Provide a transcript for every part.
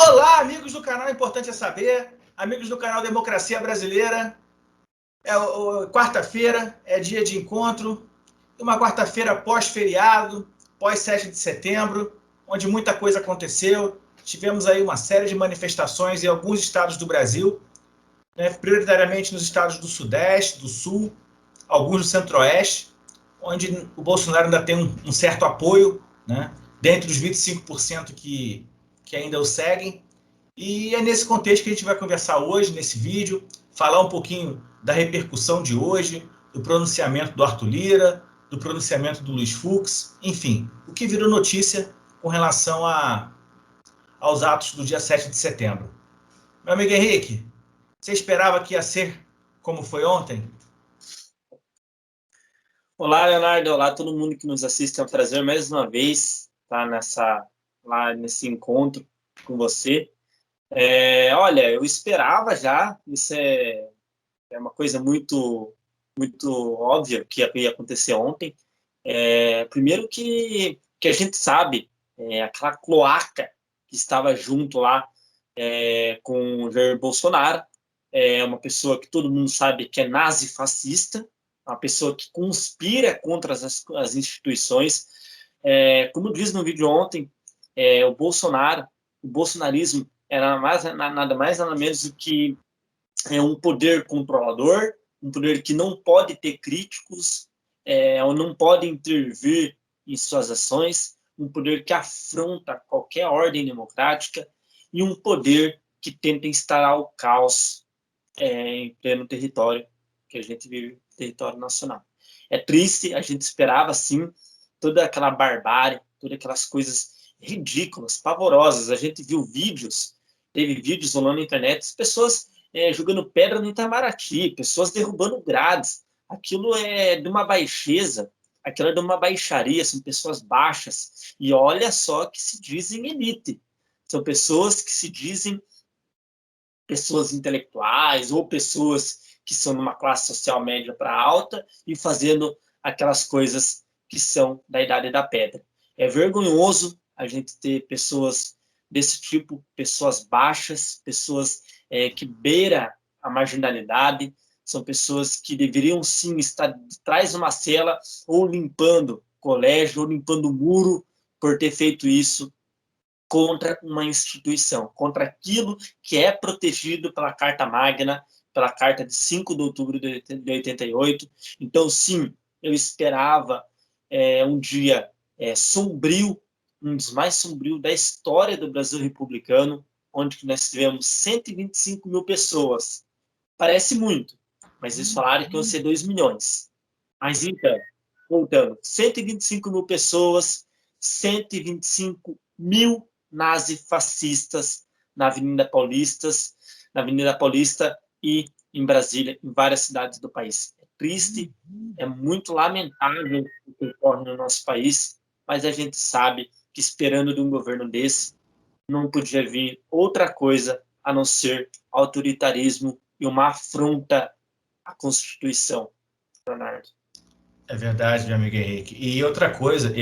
Olá, amigos do canal Importante é Saber, amigos do canal Democracia Brasileira. Quarta-feira é dia de encontro, uma quarta-feira pós-feriado, pós-7 de setembro, onde muita coisa aconteceu. Tivemos aí uma série de manifestações em alguns estados do Brasil, né, prioritariamente nos estados do Sudeste, do Sul, alguns do Centro-Oeste, onde o Bolsonaro ainda tem um certo apoio, né, dentre os 25% que ainda o seguem. E é nesse contexto que a gente vai conversar hoje, nesse vídeo, falar um pouquinho da repercussão de hoje, do pronunciamento do Arthur Lira, do pronunciamento do Luiz Fux, enfim, o que virou notícia com relação aos atos do dia 7 de setembro. Meu amigo Henrique, você esperava que ia ser como foi ontem? Olá, Leonardo. Olá, todo mundo que nos assiste. É um prazer mais uma vez estar lá nesse encontro com você. Olha, eu esperava já. Isso é uma coisa muito óbvia que ia acontecer ontem. Primeiro que a gente sabe, aquela cloaca que estava junto lá com o Jair Bolsonaro, uma pessoa que todo mundo sabe que é nazi-fascista, uma pessoa que conspira contra as instituições. Como diz no vídeo ontem, o bolsonarismo era nada mais, nada menos do que um poder controlador, um poder que não pode ter críticos, ou não pode intervir em suas ações, um poder que afronta qualquer ordem democrática e um poder que tenta instalar o caos em pleno território que a gente vive, território nacional. É triste, a gente esperava, sim, toda aquela barbárie, todas aquelas coisas ridículas, pavorosas. A gente viu teve vídeos rolando na internet, pessoas jogando pedra no Itamaraty, pessoas derrubando grades. Aquilo é de uma baixeza, aquilo é de uma baixaria, são pessoas baixas. E olha só que se dizem elite. São pessoas que se dizem pessoas intelectuais ou pessoas que são numa classe social média para alta e fazendo aquelas coisas que são da idade da pedra. É vergonhoso a gente ter pessoas desse tipo, pessoas baixas, pessoas que beiram a marginalidade, são pessoas que deveriam sim estar de trás de uma cela ou limpando colégio, ou limpando muro por ter feito isso contra uma instituição, contra aquilo que é protegido pela Carta Magna, pela Carta de 5 de outubro de 88. Então, sim, eu esperava um dia sombrio, um dos mais sombrios da história do Brasil republicano, onde nós tivemos 125 mil pessoas. Parece muito, mas eles falaram que iam ser 2 milhões. Mas então, voltando, 125 mil pessoas, 125 mil nazifascistas na Avenida Paulista e em Brasília, em várias cidades do país. É triste, é muito lamentável o que ocorre no nosso país, mas a gente sabe que esperando de um governo desse, não podia vir outra coisa a não ser autoritarismo e uma afronta à Constituição, Leonardo. É verdade, meu amigo Henrique. E outra coisa,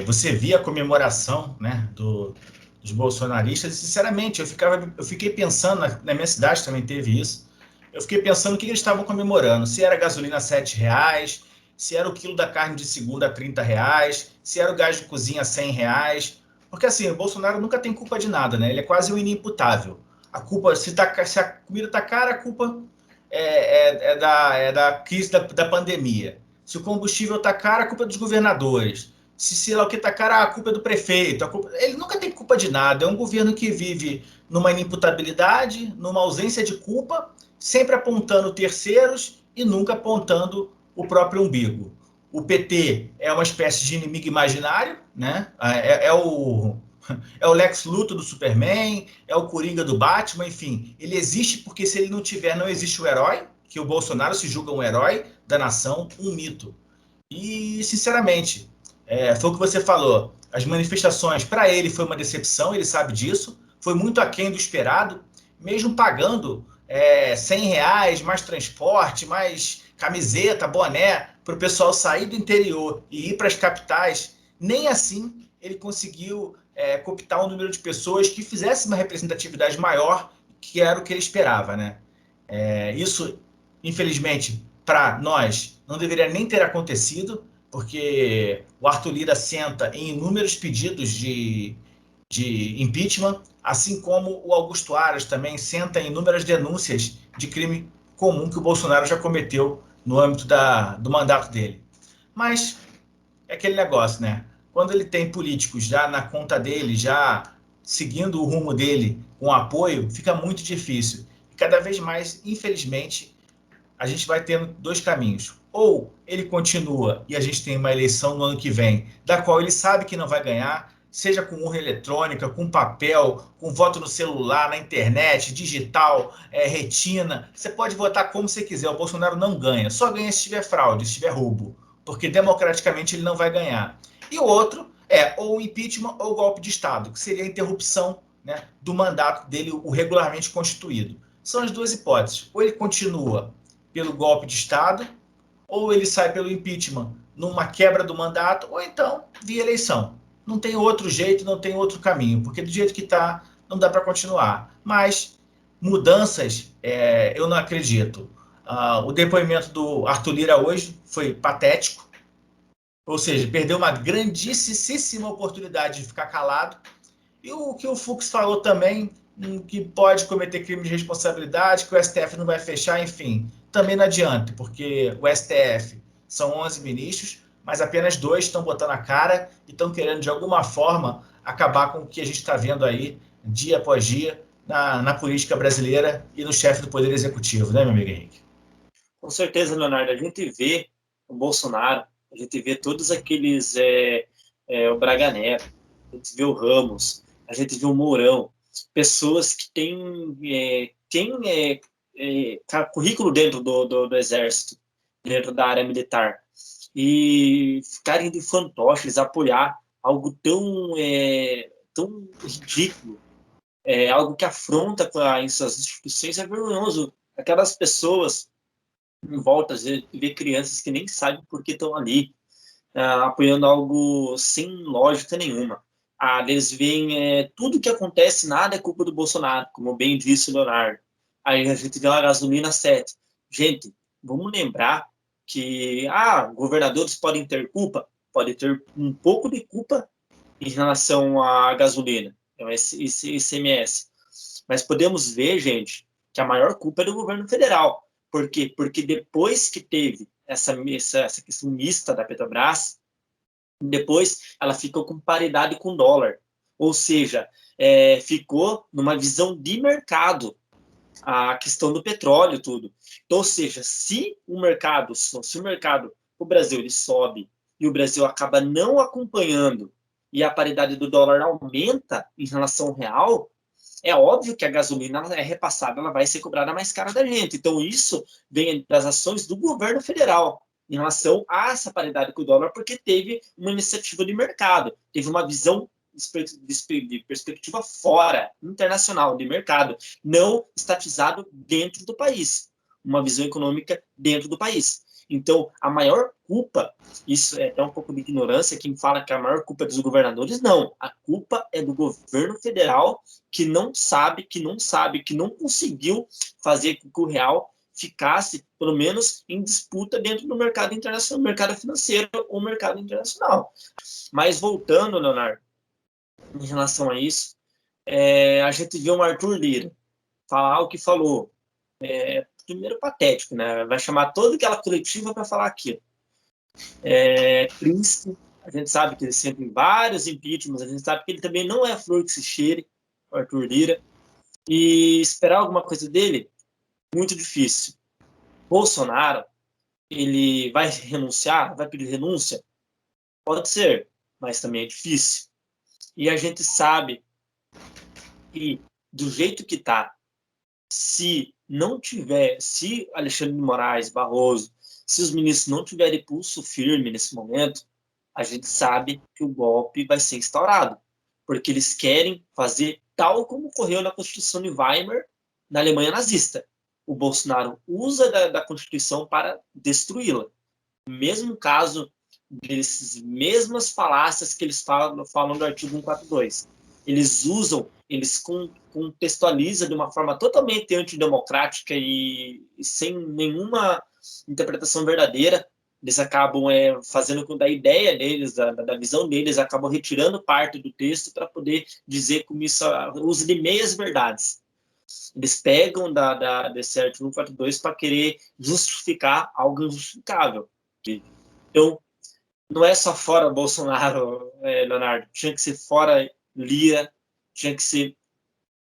você via a comemoração, né, dos bolsonaristas, e sinceramente, eu fiquei pensando, na minha cidade também teve isso, eu fiquei pensando o que eles estavam comemorando, se era gasolina a R$7, se era o quilo da carne de segunda a R$30, se era o gás de cozinha a R$100, porque assim, o Bolsonaro nunca tem culpa de nada, né, ele é quase um inimputável. A culpa, se a comida está cara, a culpa é da crise da pandemia. Se o combustível está caro, a culpa é dos governadores. Se sei lá o que está caro, a culpa é do prefeito. Ele nunca tem culpa de nada. É um governo que vive numa inimputabilidade, numa ausência de culpa, sempre apontando terceiros e nunca apontando o próprio umbigo. O PT é uma espécie de inimigo imaginário, né? É o Lex Luthor do Superman, é o Coringa do Batman, enfim. Ele existe porque se ele não tiver, não existe o herói, que o Bolsonaro se julga um herói da nação, um mito. E, sinceramente, foi o que você falou. As manifestações, para ele, foi uma decepção, ele sabe disso. Foi muito aquém do esperado, mesmo pagando R$100, mais transporte, mais camiseta, boné, para o pessoal sair do interior e ir para as capitais. Nem assim ele conseguiu cooptar um número de pessoas que fizesse uma representatividade maior, que era o que ele esperava, né? Isso, infelizmente, para nós, não deveria nem ter acontecido, porque o Arthur Lira senta em inúmeros pedidos de impeachment, assim como o Augusto Aras também senta em inúmeras denúncias de crime comum que o Bolsonaro já cometeu no âmbito do mandato dele. Mas é aquele negócio, né? Quando ele tem políticos já na conta dele, já seguindo o rumo dele com apoio, fica muito difícil. E cada vez mais, infelizmente, a gente vai tendo dois caminhos. Ou ele continua e a gente tem uma eleição no ano que vem, da qual ele sabe que não vai ganhar, seja com urna eletrônica, com papel, com voto no celular, na internet, digital, retina. Você pode votar como você quiser, o Bolsonaro não ganha. Só ganha se tiver fraude, se tiver roubo, porque democraticamente ele não vai ganhar. E o outro é ou o impeachment ou o golpe de Estado, que seria a interrupção, né, do mandato dele, o regularmente constituído. São as duas hipóteses. Ou ele continua pelo golpe de Estado, ou ele sai pelo impeachment numa quebra do mandato, ou então via eleição. Não tem outro jeito, não tem outro caminho, porque do jeito que está, não dá para continuar. Mas mudanças, eu não acredito. O depoimento do Arthur Lira hoje foi patético, ou seja, perdeu uma grandíssima oportunidade de ficar calado. E o que o Fux falou também, que pode cometer crime de responsabilidade, que o STF não vai fechar, enfim, também não adianta, porque o STF são 11 ministros, mas apenas 2 estão botando a cara e estão querendo, de alguma forma, acabar com o que a gente está vendo aí, dia após dia, na política brasileira e no chefe do Poder Executivo, né, meu amigo Henrique? Com certeza, Leonardo, a gente vê o Bolsonaro, a gente vê todos aqueles, o Braga Neto, a gente vê o Ramos, a gente vê o Mourão, pessoas que têm currículo dentro do Exército, dentro da área militar, e ficarem de fantoches, apoiar algo tão ridículo, algo que afronta com essas instituições, é vergonhoso. Aquelas pessoas em volta, às vezes, vê crianças que nem sabem por que estão ali, apoiando algo sem lógica nenhuma. Eles veem tudo que acontece, nada é culpa do Bolsonaro, como bem disse o Leonardo. Aí a gente vê a gasolina 7. Gente, vamos lembrar que governadores podem ter culpa, pode ter um pouco de culpa em relação à gasolina, esse ICMS. Mas podemos ver, gente, que a maior culpa é do governo federal. Por quê? Porque depois que teve essa questão mista da Petrobras, depois ela ficou com paridade com o dólar. Ou seja, ficou numa visão de mercado a questão do petróleo, tudo. Então, ou seja, se o mercado, o Brasil, ele sobe e o Brasil acaba não acompanhando e a paridade do dólar aumenta em relação ao real, é óbvio que a gasolina é repassada, ela vai ser cobrada mais cara da gente. Então, isso vem das ações do governo federal em relação a essa paridade com o dólar, porque teve uma iniciativa de mercado, teve uma visão de perspectiva fora, internacional, de mercado, não estatizado dentro do país, uma visão econômica dentro do país. Então, a maior culpa, isso é até um pouco de ignorância, quem fala que a maior culpa é dos governadores, não. A culpa é do governo federal que não conseguiu fazer com que o real ficasse, pelo menos, em disputa dentro do mercado internacional, mercado financeiro ou mercado internacional. Mas voltando, Leonardo, em relação a isso, a gente viu o Arthur Lira falar o que falou. Primeiro, patético, né? Vai chamar toda aquela coletiva para falar aquilo. Príncipe, a gente sabe que ele sempre em vários impeachments, a gente sabe que ele também não é flor que se cheire, o Arthur Lira, e esperar alguma coisa dele, muito difícil. Bolsonaro, ele vai renunciar, vai pedir renúncia? Pode ser, mas também é difícil. E a gente sabe que, do jeito que está, se Alexandre de Moraes, Barroso, se os ministros não tiverem pulso firme nesse momento, a gente sabe que o golpe vai ser instaurado, porque eles querem fazer tal como ocorreu na Constituição de Weimar, na Alemanha nazista. O Bolsonaro usa da Constituição para destruí-la. Mesmo caso dessas mesmas falácias que eles falam do artigo 142. Eles usam, eles contextualizam de uma forma totalmente antidemocrática e sem nenhuma interpretação verdadeira. Eles acabam fazendo com da ideia deles, da visão deles, acabam retirando parte do texto para poder dizer como isso usa de meias verdades. Eles pegam desse artigo 142 para querer justificar algo injustificável. Então, não é só fora Bolsonaro, Leonardo. Tinha que ser fora Lira, tinha que ser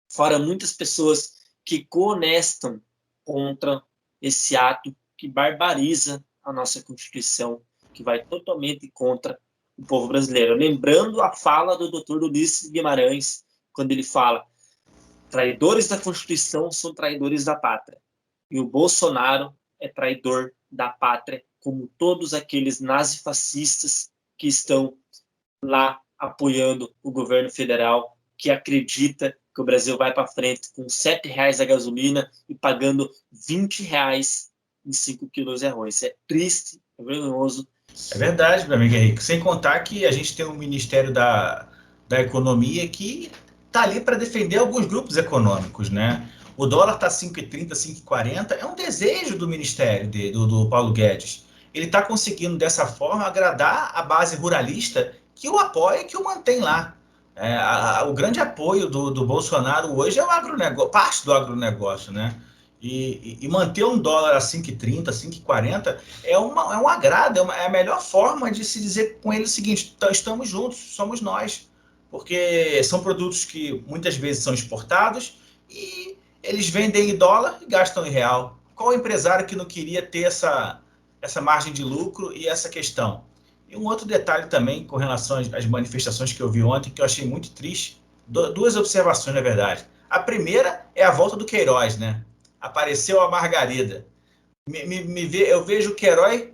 fora muitas pessoas que conestam contra esse ato que barbariza a nossa Constituição, que vai totalmente contra o povo brasileiro. Lembrando a fala do Dr. Ulisses Guimarães, quando ele fala: traidores da Constituição são traidores da pátria. E o Bolsonaro é traidor da pátria, como todos aqueles nazifascistas que estão lá apoiando o governo federal, que acredita que o Brasil vai para frente com R$7 a gasolina e pagando R$20 em 5 quilos de arroz. É triste, é vergonhoso. É verdade, meu amigo Henrique. Sem contar que a gente tem um Ministério da Economia que está ali para defender alguns grupos econômicos, né? O dólar está 5,30, 5,40. É um desejo do Ministério do Paulo Guedes. Ele está conseguindo, dessa forma, agradar a base ruralista que o apoia e que o mantém lá. O grande apoio do Bolsonaro hoje é o agronegócio, parte do agronegócio, né? E manter um dólar a 5,30, 5,40 é um agrado, é a melhor forma de se dizer com ele o seguinte: estamos juntos, somos nós. Porque são produtos que muitas vezes são exportados e eles vendem em dólar e gastam em real. Qual empresário que não queria ter essa margem de lucro e essa questão? E um outro detalhe também com relação às manifestações que eu vi ontem, que eu achei muito triste. Duas observações, na verdade. A primeira é a volta do Queiroz, né? Apareceu a Margarida. Eu vejo o Queiroz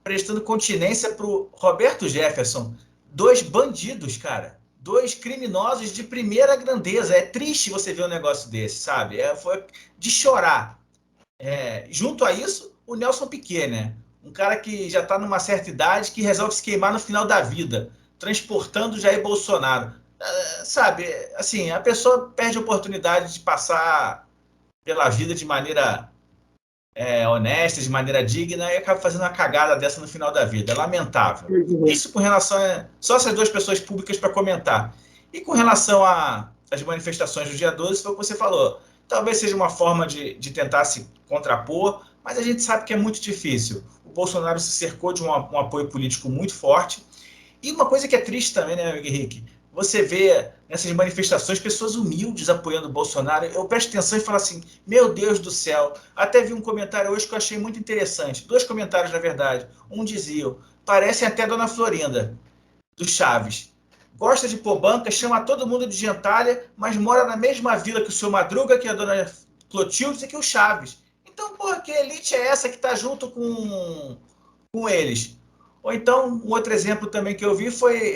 prestando continência para o Roberto Jefferson. Dois bandidos, cara. Dois criminosos de primeira grandeza. É triste você ver um negócio desse, sabe? Foi de chorar. Junto a isso, o Nelson Piquet, né? Um cara que já está numa certa idade, que resolve se queimar no final da vida, transportando Jair Bolsonaro. Sabe, assim, a pessoa perde a oportunidade de passar pela vida de maneira honesta, de maneira digna, e acaba fazendo uma cagada dessa no final da vida. É lamentável. Isso com relação a... Só essas duas pessoas públicas para comentar. E com relação às manifestações do dia 12, foi o que você falou. Talvez seja uma forma de tentar se contrapor, mas a gente sabe que é muito difícil. O Bolsonaro se cercou de um apoio político muito forte. E uma coisa que é triste também, né, Henrique? Você vê nessas manifestações pessoas humildes apoiando o Bolsonaro. Eu presto atenção e falo assim: meu Deus do céu. Até vi um comentário hoje que eu achei muito interessante. Dois comentários, na verdade. Um dizia: parecem até Dona Florinda, do Chaves. Gosta de pôr banca, chama todo mundo de gentalha, mas mora na mesma vila que o seu Madruga, que a Dona Clotilde e que o Chaves. Então, porra, que elite é essa que está junto com eles? Ou então, um outro exemplo também que eu vi foi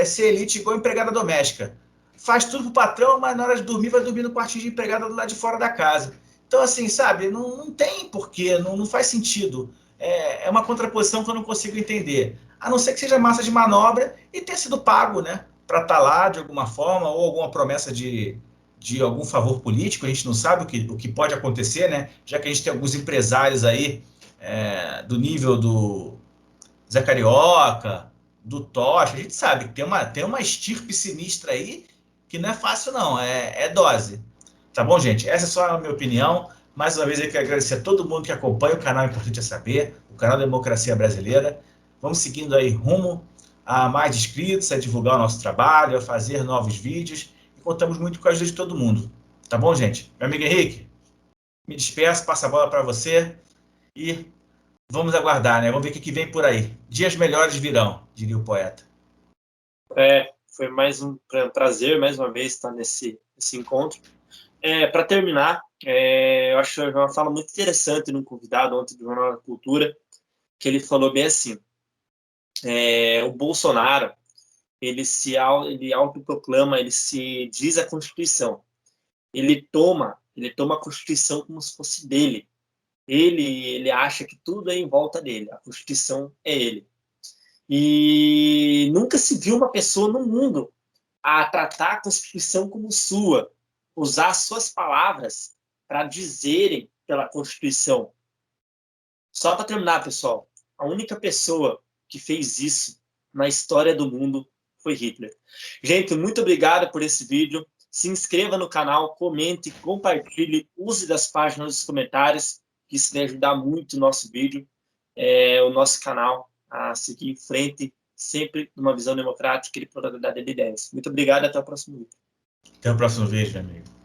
ser elite igual empregada doméstica. Faz tudo pro patrão, mas na hora de dormir vai dormir no quartinho de empregada do lado de fora da casa. Então, assim, sabe, não tem porquê, não faz sentido. É uma contraposição que eu não consigo entender. A não ser que seja massa de manobra e ter sido pago, né? Para estar lá de alguma forma, ou alguma promessa de algum favor político. A gente não sabe o que pode acontecer, né? Já que a gente tem alguns empresários aí do nível do Zé Carioca, do Tocha, a gente sabe que tem uma estirpe sinistra aí que não é fácil, não, é dose. Tá bom, gente? Essa é só a minha opinião. Mais uma vez, eu quero agradecer a todo mundo que acompanha o canal Importante é Saber, o canal Democracia Brasileira. Vamos seguindo aí rumo a mais inscritos, a divulgar o nosso trabalho, a fazer novos vídeos. E contamos muito com a ajuda de todo mundo. Tá bom, gente? Meu amigo Henrique, me despeço, passo a bola para você e vamos aguardar, né? Vamos ver o que vem por aí. Dias melhores virão, diria o poeta. Foi mais um prazer, mais uma vez, estar nesse encontro. Para terminar, eu acho uma fala muito interessante num convidado ontem do Jornal da Cultura, que ele falou bem assim: o Bolsonaro, ele autoproclama, ele se diz a Constituição. Ele toma a Constituição como se fosse dele. Ele acha que tudo é em volta dele, a Constituição é ele. E nunca se viu uma pessoa no mundo a tratar a Constituição como sua, usar suas palavras para dizerem pela Constituição. Só para terminar, pessoal, a única pessoa que fez isso na história do mundo foi Hitler. Gente, muito obrigado por esse vídeo. Se inscreva no canal, comente, compartilhe, use das páginas dos comentários, que isso vai ajudar muito o nosso vídeo, o nosso canal a seguir em frente, sempre numa visão democrática e de pluralidade de ideias. Muito obrigado e até o próximo vídeo. Até o próximo vídeo, meu amigo.